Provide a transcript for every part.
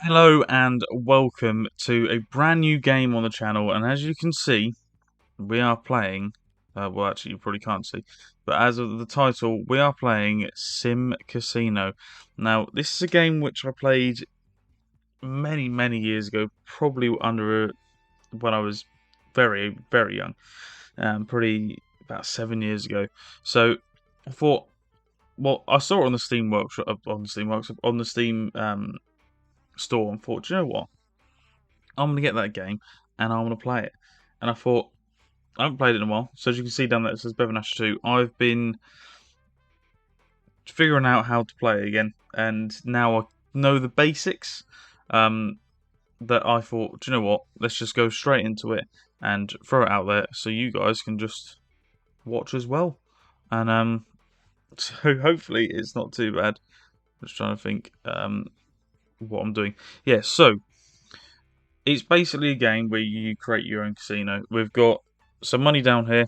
Hello and welcome to a brand new game on the channel, and as you can see, we are playing, well actually you probably can't see, but as of the title, we are playing Sim Casino. Now, this is a game which I played many years ago, probably when I was very young, probably about 7 years ago. So, I thought, well, I saw it on the Steam Workshop, on the Steam store, and thought, do you know what? I'm going to get that game and I'm going to play it. And I thought, I haven't played it in a while. So as you can see down there, it says Bevan Ash 2. I've been figuring out how to play it again. And now I know the basics. That I thought, do you know what? Let's just go straight into it and throw it out there so you guys can just watch as well. And so hopefully it's not too bad. Just trying to think what I'm doing. Yeah, so it's basically a game where you create your own casino. We've got some money down here,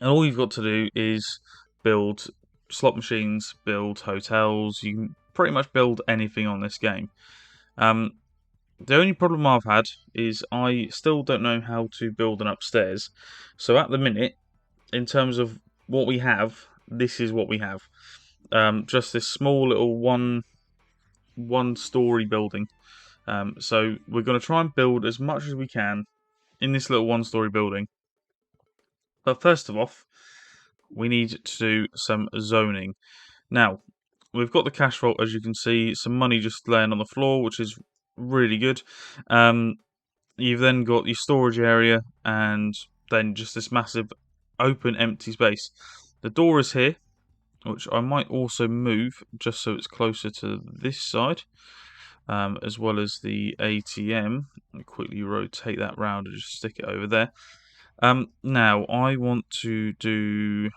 and all you've got to do is build slot machines, build hotels. You can pretty much build anything on this game. Um, the only problem I've had is I still don't know how to build an upstairs. So at the minute, in terms of what we have, this is what we have. Just this small little one story building. So we're going to try and build as much as we can in this little one story building. But first of all, we need to do some zoning. Now, we've got the cash vault, as you can see, some money just laying on the floor, which is really good. You've then got your storage area, and then just this massive open empty space. The door is here, which I might also move just so it's closer to this side, as well as the ATM. I'll quickly rotate that round and just stick it over there. Now, I want to do...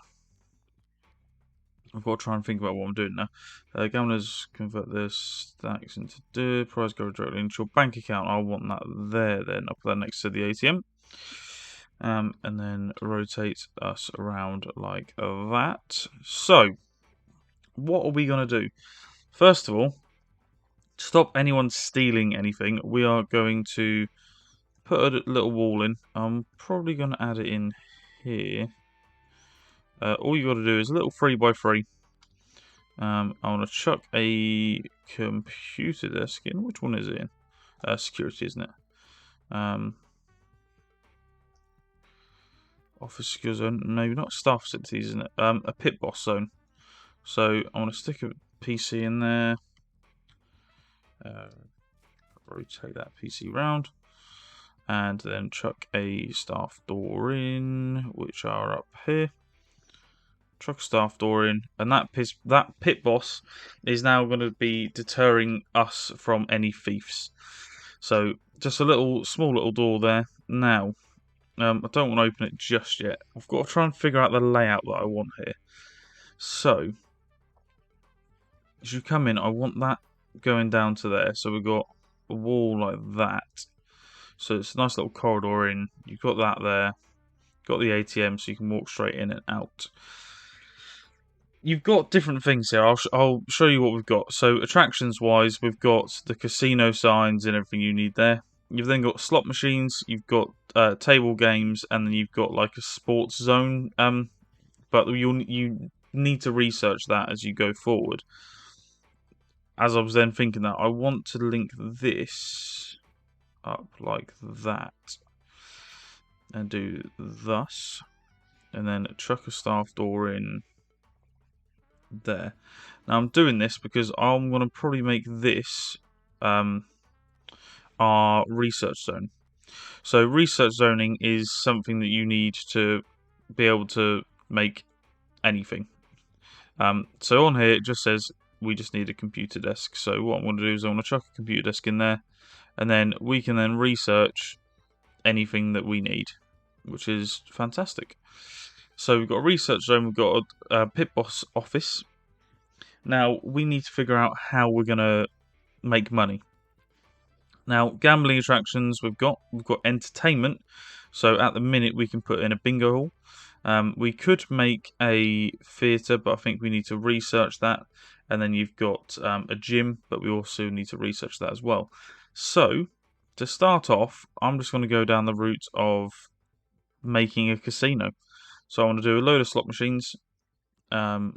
I've got to try and think about what I'm doing now. Gamblers convert their stacks into prize go directly into your bank account. I want that there then. I'll put that next to the ATM. And then rotate us around like that. So, what are we going to do? First of all, to stop anyone stealing anything, we are going to put a little wall in. I'm probably going to add it in here. All you got to do is a little 3x3. I want to chuck a computer desk in. Which one is it in? Security, isn't it? Office secure zone. Maybe not staff facilities, isn't it? A pit boss zone. So I want to stick a PC in there. Rotate that PC round. And then chuck a staff door in, which are up here. Chuck a staff door in, and that pit boss is now going to be deterring us from any thieves. So just a small little door there. Now, I don't want to open it just yet. I've got to try and figure out the layout that I want here. So, as you come in, I want that going down to there. So we've got a wall like that. So it's a nice little corridor in. You've got that there. Got the ATM so you can walk straight in and out. You've got different things here. I'll show you what we've got. So attractions-wise, we've got the casino signs and everything you need there. You've then got slot machines. You've got table games, and then you've got like a sports zone. But you need to research that as you go forward. As I was then thinking that I want to link this up like that, and do thus, and then chuck a staff door in there. Now I'm doing this because I'm going to probably make this our research zone. So research zoning is something that you need to be able to make anything. So on here it just says we just need a computer desk. So what I'm going to do is I'm going to chuck a computer desk in there, and then we can then research anything that we need, which is fantastic. So we've got a research zone, we've got a pit boss office. Now we need to figure out how we're going to make money. Now, gambling attractions we've got entertainment. So at the minute we can put in a bingo hall. We could make a theatre, but I think we need to research that. and then you've got a gym, but we also need to research that as well. So, to start off, I'm just going to go down the route of making a casino. So I want to do a load of slot machines,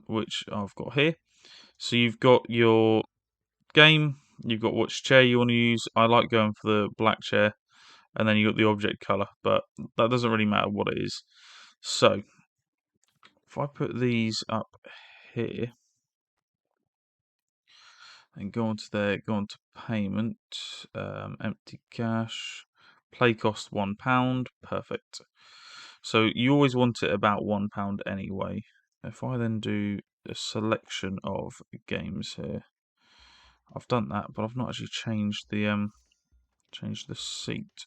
which I've got here. So you've got your game, you've got which chair you want to use. I like going for the black chair, and then you got the object color, but that doesn't really matter what it is. So if I put these up here and go onto there, go onto payment, empty cash, play cost £1, perfect. So you always want it about £1 anyway. If I then do a selection of games here, I've done that, but I've not actually changed the seat.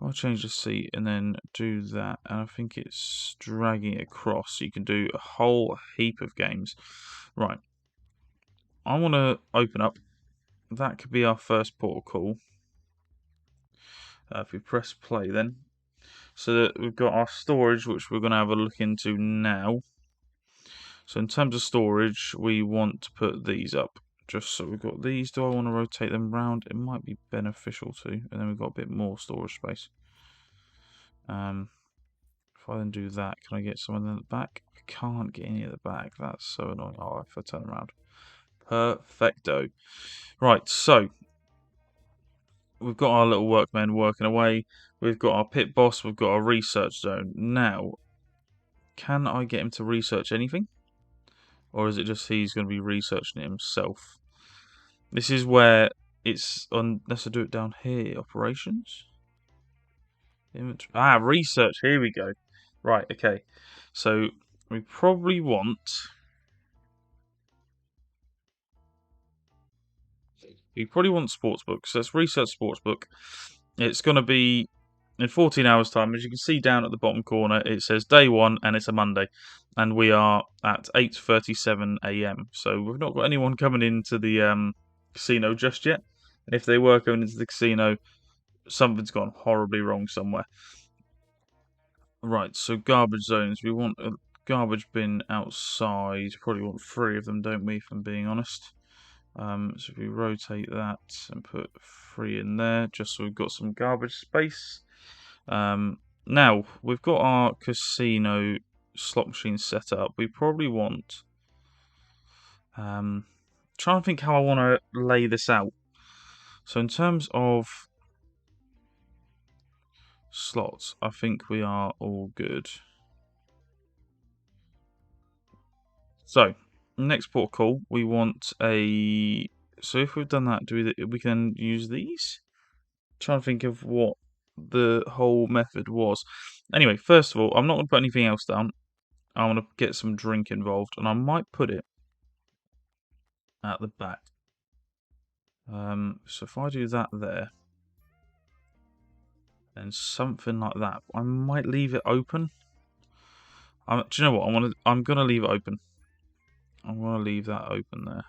I'll change the seat and then do that, and I think it's dragging it across, so you can do a whole heap of games. Right, I want to open up. That could be our first port of call. If we press play, then so that we've got our storage, which we're going to have a look into now. So in terms of storage, we want to put these up. Just so we've got these. Do I want to rotate them round? It might be beneficial to. And then we've got a bit more storage space. If I then do that, can I get someone in the back? I can't get any at the back. That's so annoying. Oh, if I turn around. Perfecto. Right, so we've got our little workmen working away. We've got our pit boss. We've got our research zone. Now, can I get him to research anything? Or is it just he's going to be researching it himself? This is where it's on. Let's do it down here. Operations. Inventory. Research. Here we go. Right. Okay. So we probably want. We probably want sportsbook. So let's research sportsbook. It's going to be in 14 hours' time. As you can see down at the bottom corner, it says day 1 and it's a Monday. And we are at 8:37 a.m. So we've not got anyone coming into the casino just yet. And if they were coming into the casino, something's gone horribly wrong somewhere. Right, so garbage zones. We want a garbage bin outside. Probably want 3 of them, don't we, if I'm being honest. So if we rotate that and put 3 in there, just so we've got some garbage space. Now, we've got our casino slot machine set up. We probably want... trying to think how I want to lay this out. So in terms of slots, I think we are all good. So, next port call, we want a... So if we've done that, do we can use these? Trying to think of what the whole method was. Anyway, first of all, I'm not going to put anything else down. I want to get some drink involved, and I might put it at the back. So if I do that there, and something like that, I might leave it open. Do you know what? I'm gonna leave it open. I'm gonna leave that open there,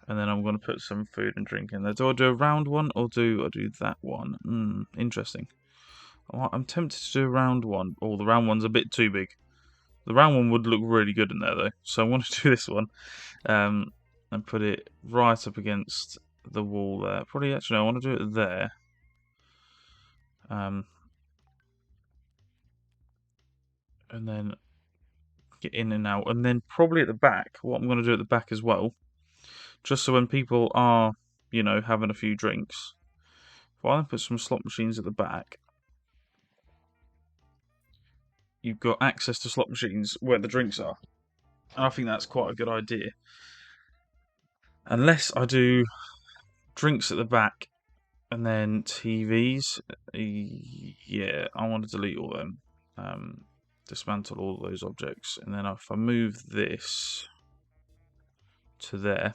and then I'm gonna put some food and drink in there. Do I do a round one or do I do that one? Interesting. I'm tempted to do a round one. Oh, the round one's a bit too big. The round one would look really good in there though, so I want to do this one, and put it right up against the wall there. Probably actually I want to do it there. And then get in and out, and then probably at the back. What I'm going to do at the back as well, just so when people are, having a few drinks, if I then put some slot machines at the back, you've got access to slot machines where the drinks are. And I think that's quite a good idea. Unless I do drinks at the back and then TVs. Yeah, I want to delete all them. Dismantle all those objects. And then if I move this to there,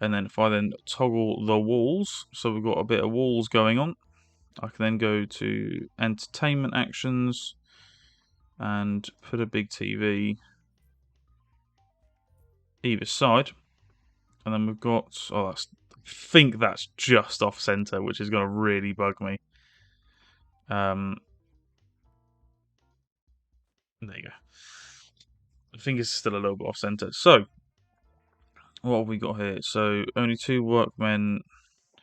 and then if I then toggle the walls, so we've got a bit of walls going on, I can then go to entertainment actions and put a big TV either side. And then we've got, I think that's just off center, which is going to really bug me. There you go. think it's still a little bit off centre. So, what have we got here? So, only 2 workmen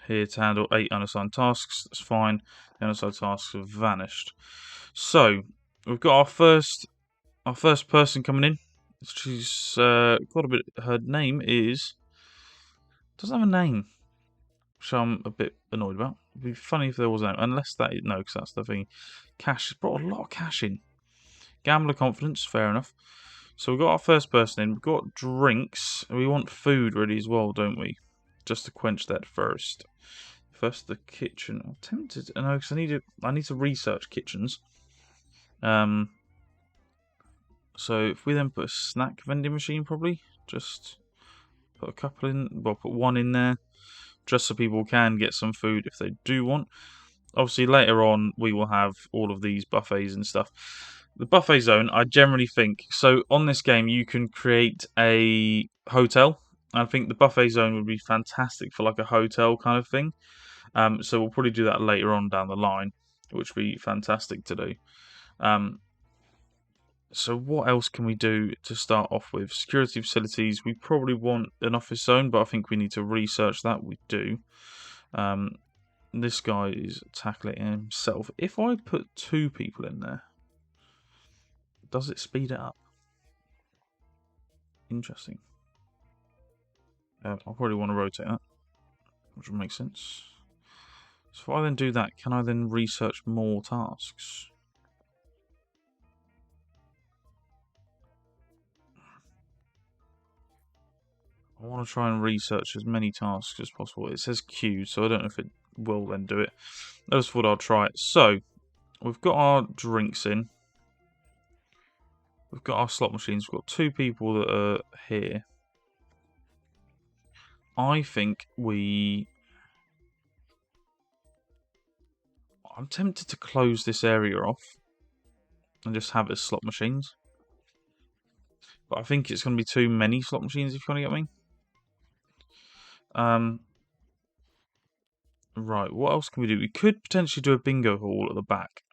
here to handle 8 unassigned tasks. That's fine. The unassigned tasks have vanished. So, we've got our first person coming in. She's got a bit. Her name is doesn't have a name, which I'm a bit annoyed about. It'd be funny if there was a name, unless that no, because that's the thing. Cash brought a lot of cash in. Gambler confidence, fair enough. So we've got our first person in. We've got drinks. We want food ready as well, don't we? Just to quench that first. First, the kitchen. I'm tempted. No, because I need to research kitchens. So if we then put a snack vending machine, probably just put a couple in. Well, put one in there, just so people can get some food if they do want. Obviously, later on we will have all of these buffets and stuff. The buffet zone, I generally think so. On this game, you can create a hotel. I think the buffet zone would be fantastic for like a hotel kind of thing. So we'll probably do that later on down the line, which would be fantastic to do. So what else can we do to start off with? Security facilities, we probably want an office zone, but I think we need to research that. We do. This guy is tackling himself. If I put 2 people in there, does it speed it up? Interesting. I'll probably want to rotate that, which would make sense. So if I then do that, can I then research more tasks? I want to try and research as many tasks as possible. It says queued, so I don't know if it will then do it. I just thought I'd try it. So, we've got our drinks in. We've got our slot machines. We've got 2 people that are here. I think I'm tempted to close this area off and just have it as slot machines. But I think it's going to be too many slot machines, if you want to get me. Right, what else can we do? We could potentially do a bingo hall at the back.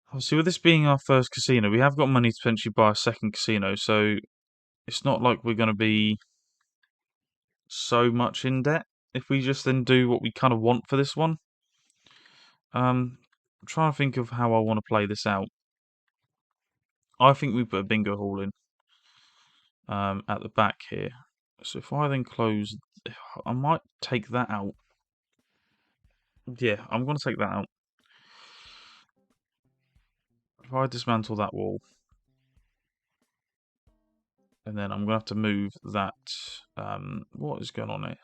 Obviously, with this being our first casino, we have got money to potentially buy a second casino, so it's not like we're going to be so much in debt if we just then do what we kind of want for this one. I'm trying to think of how I want to play this out. I think we put a bingo hall in at the back here. So if I then close, I might take that out. Yeah, I'm going to take that out. If I dismantle that wall, and then I'm going to have to move that. What is going on here?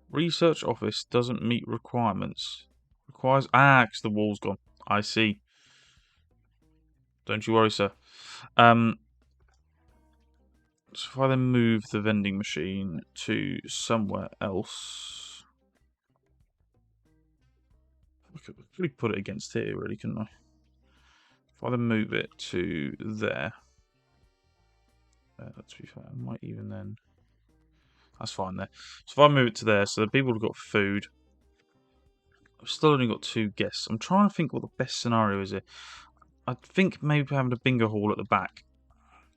Research office doesn't meet requirements. Requires because the wall's gone. I see. Don't you worry, sir. So if I then move the vending machine to somewhere else, I could really put it against here, really, couldn't I? If I then move it to there, to be fair, I might even then. That's fine there. So if I move it to there, so the people have got food. I've still only got 2 guests. I'm trying to think what the best scenario is here. I think maybe having a bingo hall at the back.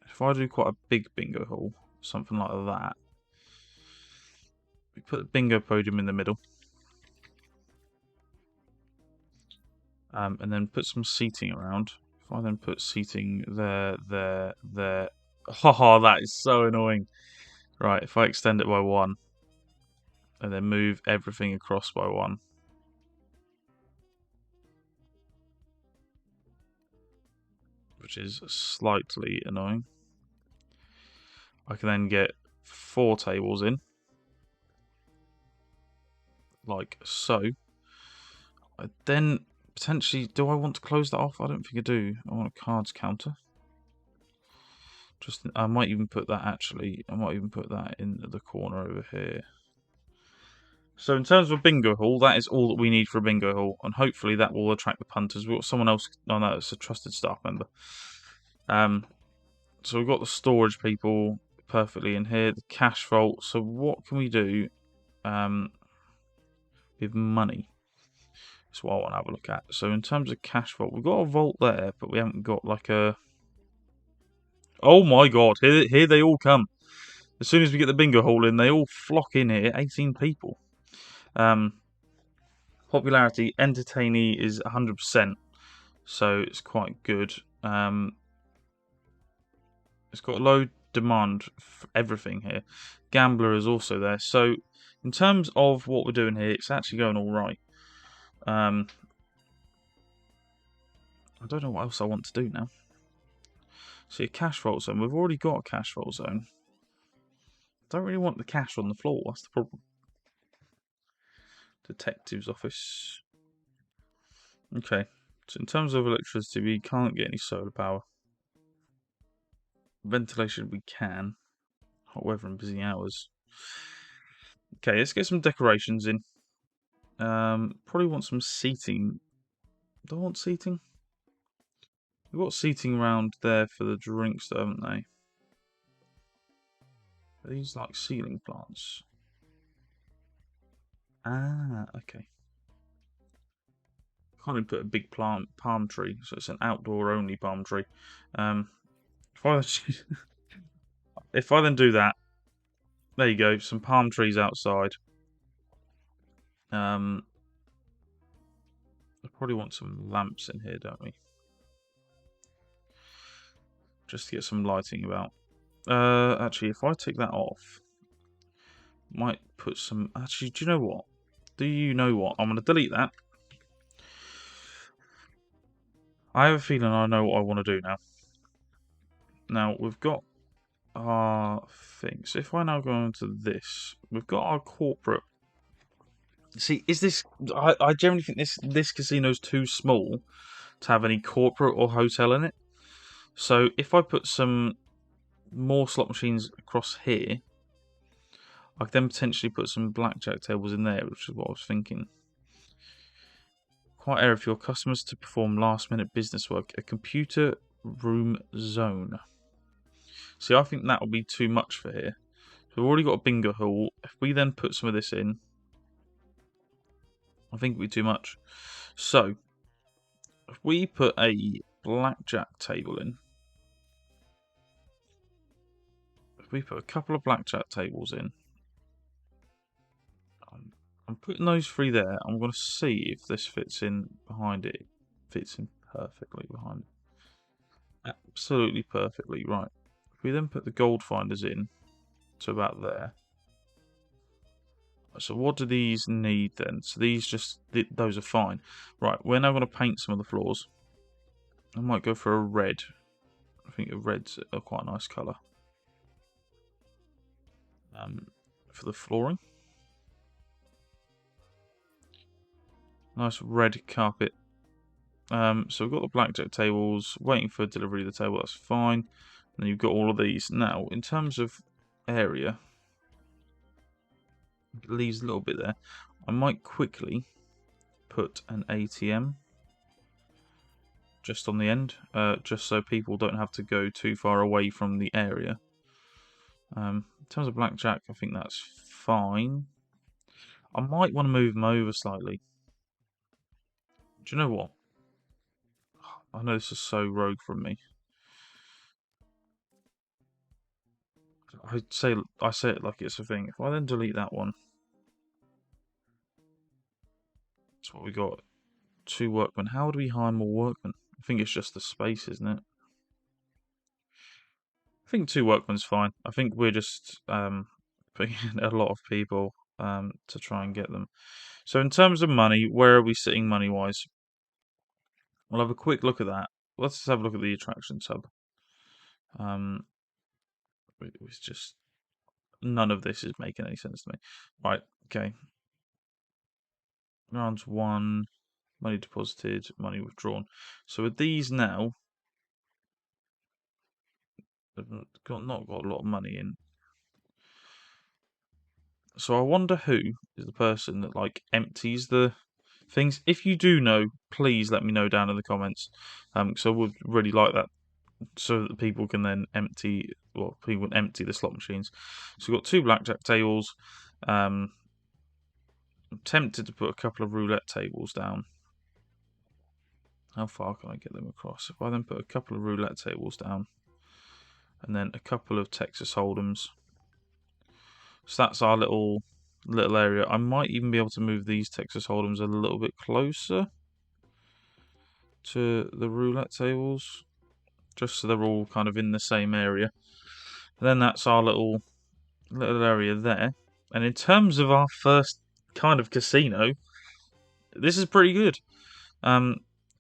If I do quite a big bingo hall, something like that, we put the bingo podium in the middle. And then put some seating around. If I then put seating there. Oh, that is so annoying. Right, if I extend it by 1, and then move everything across by 1. Which is slightly annoying. I can then get 4 tables in. Like so. I then potentially, do I want to close that off? I don't think I do. I want a cards counter. I might even put that in the corner over here. So in terms of a bingo hall, that is all that we need for a bingo hall, and hopefully that will attract the punters. We've got someone else. Oh no, it's a trusted staff member. So we've got the storage people perfectly in here, the cash vault. So what can we do with money? That's what I want to have a look at. So in terms of cash vault, we've got a vault there, but we haven't got like a... Oh my god, here they all come. As soon as we get the bingo hall in, they all flock in here. 18 people. Popularity, entertainee is 100%, so it's quite good. It's got low demand for everything here. Gambler is also there. So in terms of what we're doing here, it's actually going all right. I don't know what else I want to do now. So your cash vault zone. We've already got a cash vault zone. Don't really want the cash on the floor. That's the problem. Detective's office. Okay. So in terms of electricity, we can't get any solar power. Ventilation, we can. Hot weather and busy hours. Okay, let's get some decorations in. Probably want some seating. Do I want seating? We've got seating around there for the drinks, though, haven't they? Are these like ceiling plants? Ah, okay. Can't even put a big palm tree, so it's an outdoor only palm tree. If I if I then do that, there you go, some palm trees outside. I probably want some lamps in here, don't we? Just to get some lighting about. Actually, if I take that off, might put some. Actually, do you know what? Do you know what? I'm going to delete that. I have a feeling I know what I want to do now. Now, we've got our things. If I now go into this, we've got our corporate. See, is this... I generally think this casino's too small to have any corporate or hotel in it. So, if I put some more slot machines across here, I could then potentially put some blackjack tables in there, which is what I was thinking. Quiet area for your customers to perform last-minute business work. A computer room zone. See, I think that will be too much for here. So we've already got a bingo hall. If we then put some of this in, I think it'll be too much. So, if we put a blackjack table in, if we put a couple of blackjack tables in, I'm putting those three there. I'm going to see if this fits in behind it. Fits in perfectly behind it. Absolutely perfectly, right. If we then put the gold finders in to about there. So what do these need then? So these just, those are fine. Right, we're now going to paint some of the floors. I might go for a red. I think a red's a quite nice colour. For the flooring. Nice red carpet. So we've got the blackjack tables, waiting for delivery of the table, that's fine. And then you've got all of these. Now, in terms of area, it leaves a little bit there. I might quickly put an ATM just on the end, just so people don't have to go too far away from the area. In terms of blackjack, I think that's fine. I might want to move them over slightly. Do you know what? I know this is so rogue from me. I say it like it's a thing. If I then delete that one, that's what we got. 2 workmen. How do we hire more workmen? I think it's just the space, isn't it? I think 2 workmen's fine. I think we're just putting in a lot of people to try and get them. So in terms of money, where are we sitting money-wise? We'll have a quick look at that. Let's just have a look at the attractions hub. It's just none of this is making any sense to me. Right, okay. Round 1, money deposited, money withdrawn. So with these now, they've not got a lot of money in. So I wonder who is the person that like empties the things. If you do know, please let me know down in the comments. So I would really like that, so that people can then empty, well, people can empty the slot machines. So we've got 2 blackjack tables. I'm tempted to put a couple of roulette tables down. How far can I get them across? If I then put a couple of roulette tables down, and then a couple of Texas Hold'ems. So that's our little area. I might even be able to move these Texas Hold'ems a little bit closer to the roulette tables, just so they're all kind of in the same area. And then that's our little area there. And in terms of our first kind of casino, this is pretty good.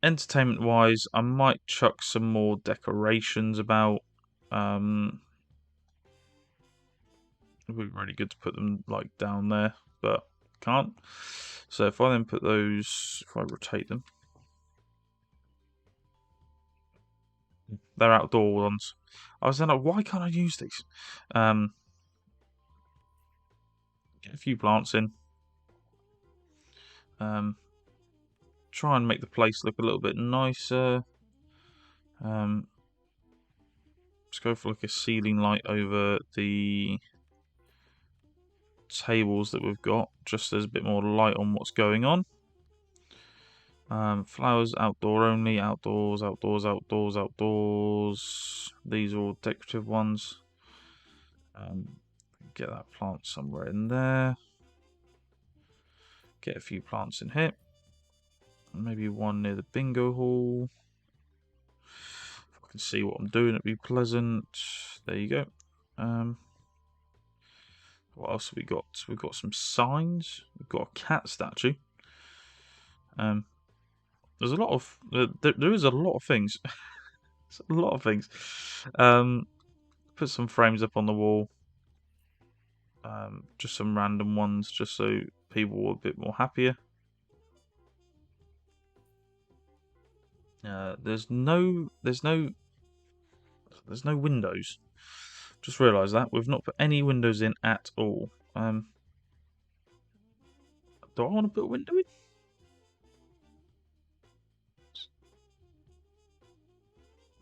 Entertainment wise, I might chuck some more decorations about. It would be really good to put them like down there, but can't. So if I then put those, if I rotate them, they're outdoor ones. I was then like, why can't I use these? Get a few plants in. Try and make the place look a little bit nicer. Let's go for like a ceiling light over the tables that we've got, just so there's a bit more light on what's going on. Flowers outdoor only, outdoors, outdoors, outdoors, outdoors. These are all decorative ones. Get that plant somewhere in there. Get a few plants in here. Maybe one near the bingo hall. If I can see what I'm doing, it'd be pleasant. There you go. What else have we got? We've got some signs. We've got a cat statue. There's a lot of there is a lot of things. It's a lot of things. Put some frames up on the wall. Just some random ones, just so people are a bit more happier. There's no windows. Just realised that we've not put any windows in at all. Do I want to put a window in?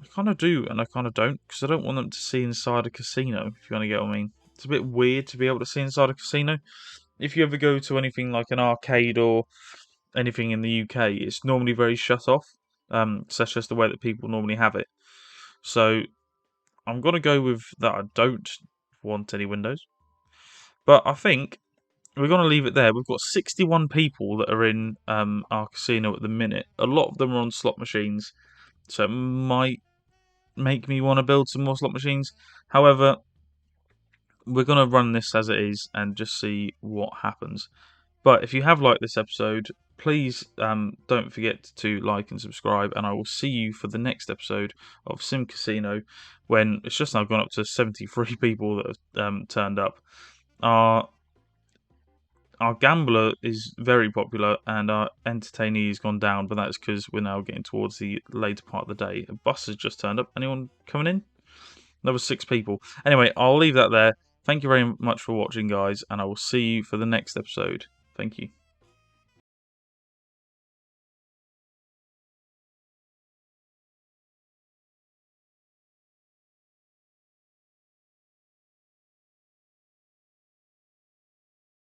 I kind of do, and I kind of don't, because I don't want them to see inside a casino, if you want to get what I mean. It's a bit weird to be able to see inside a casino. If you ever go to anything like an arcade or anything in the UK, it's normally very shut off. That's just the way that people normally have it. So I'm going to go with that I don't want any windows. But I think we're going to leave it there. We've got 61 people that are in our casino at the minute. A lot of them are on slot machines, so it might make me want to build some more slot machines. However, we're going to run this as it is and just see what happens. But if you have liked this episode, please don't forget to like and subscribe, and I will see you for the next episode of Sim Casino, when it's just now gone up to 73 people that have turned up. Our gambler is very popular, and our entertainee has gone down, but that's because we're now getting towards the later part of the day. A bus has just turned up. Anyone coming in? There was 6 people. Anyway, I'll leave that there. Thank you very much for watching, guys, and I will see you for the next episode. Thank you.